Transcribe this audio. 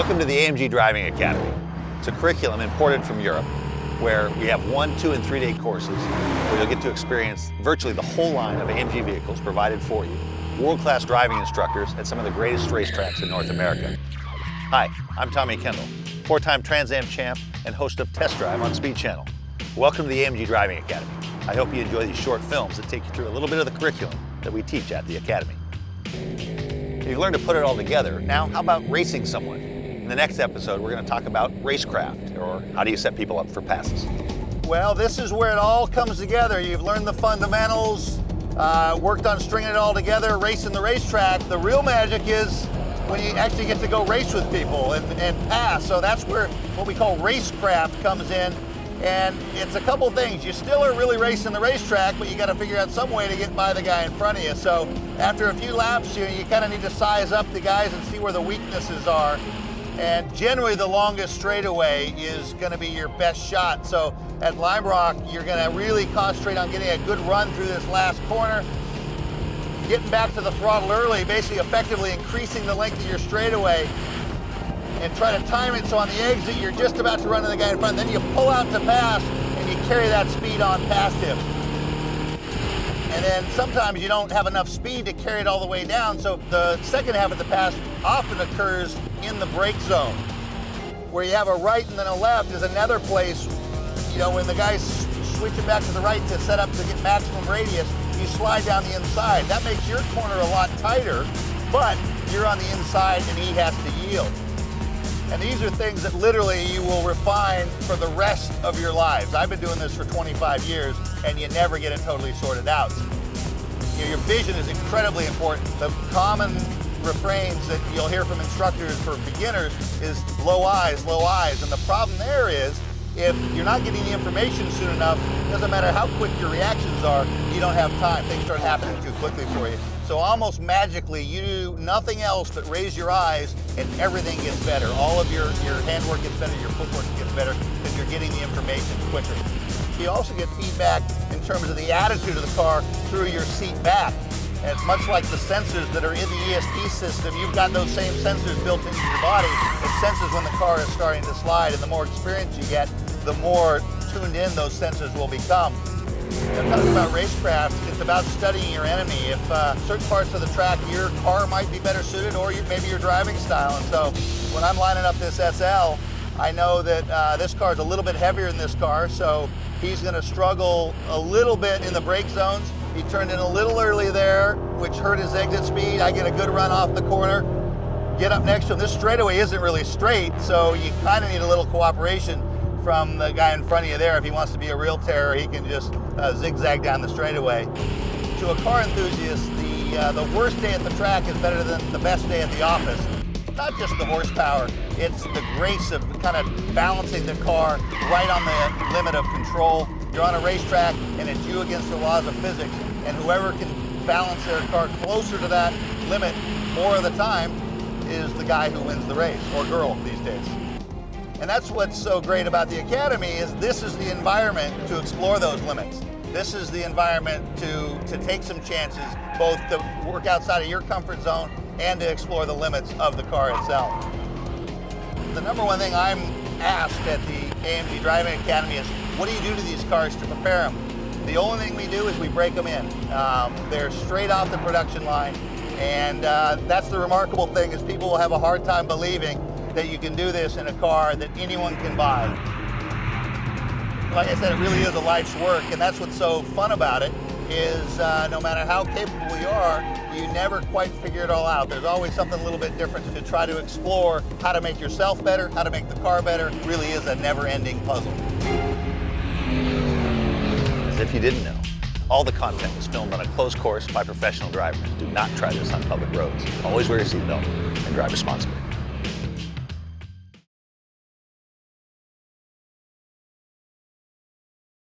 Welcome to the AMG Driving Academy. It's a curriculum imported from Europe where we have 1, 2, and 3-day courses where you'll get to experience virtually the whole line of AMG vehicles provided for you, world-class driving instructors at some of the greatest racetracks in North America. Hi, I'm Tommy Kendall, 4-time Trans Am champ and host of Test Drive on Speed Channel. Welcome to the AMG Driving Academy. I hope you enjoy these short films that take you through a little bit of the curriculum that we teach at the Academy. You've learned to put it all together. Now, how about racing someone? In the next episode, we're going to talk about racecraft, or how do you set people up for passes. Well, this is where it all comes together. You've learned the fundamentals, worked on stringing it all together, racing the racetrack. The real magic is when you actually get to go race with people and pass. So that's where what we call racecraft comes in. And it's a couple things. You still are really racing the racetrack, but you got to figure out some way to get by the guy in front of you. So after a few laps, you kind of need to size up the guys and see where the weaknesses are. And generally the longest straightaway is going to be your best shot. So at Lime Rock, you're going to really concentrate on getting a good run through this last corner, getting back to the throttle early, basically effectively increasing the length of your straightaway, and try to time it so on the exit you're just about to run to the guy in front. Then you pull out to pass and you carry that speed on past him. And then sometimes you don't have enough speed to carry it all the way down, so the second half of the pass often occurs in the brake zone. Where you have a right and then a left is another place, when the guy's switching back to the right to set up to get maximum radius, you slide down the inside. That makes your corner a lot tighter, but you're on the inside and he has to yield. And these are things that literally you will refine for the rest of your lives. I've been doing this for 25 years and you never get it totally sorted out. Your vision is incredibly important. The common refrains that you'll hear from instructors for beginners is low eyes. And the problem there is if you're not getting the information soon enough, it doesn't matter how quick your reactions are, you don't have time. Things start happening too quickly for you. So almost magically, you do nothing else but raise your eyes and everything gets better. All of your handwork gets better, your footwork gets better because you're getting the information quicker. You also get feedback in terms of the attitude of the car through your seat back. And it's much like the sensors that are in the ESP system. You've got those same sensors built into your body. It senses when the car is starting to slide, and the more experience you get, the more tuned in those sensors will become. I'm talking about racecraft, it's about studying your enemy. If certain parts of the track, your car might be better suited, or maybe your driving style. And so when I'm lining up this SL, I know that this car is a little bit heavier than this car, so he's going to struggle a little bit in the brake zones. He turned in a little early there, which hurt his exit speed. I get a good run off the corner, get up next to him. This straightaway isn't really straight, so you kind of need a little cooperation from the guy in front of you there. If he wants to be a real terror, he can just zigzag down the straightaway. To a car enthusiast, the worst day at the track is better than the best day at the office. Not just the horsepower, it's the grace of kind of balancing the car right on the limit of control. You're on a racetrack and it's you against the laws of physics, and whoever can balance their car closer to that limit more of the time is the guy who wins the race, or girl these days. And that's what's so great about the Academy is this is the environment to explore those limits. This is the environment to take some chances, both to work outside of your comfort zone and to explore the limits of the car itself. The number one thing I'm asked at the AMG Driving Academy is, what do you do to these cars to prepare them? The only thing we do is we break them in. They're straight off the production line, and that's the remarkable thing is people will have a hard time believing that you can do this in a car that anyone can buy. Like I said, it really is a life's work, and that's what's so fun about it is no matter how capable you are, you never quite figure it all out. There's always something a little bit different to try to explore how to make yourself better, how to make the car better. It really is a never-ending puzzle. As if you didn't know, all the content was filmed on a closed course by professional drivers. Do not try this on public roads. Always wear your seatbelt and drive responsibly.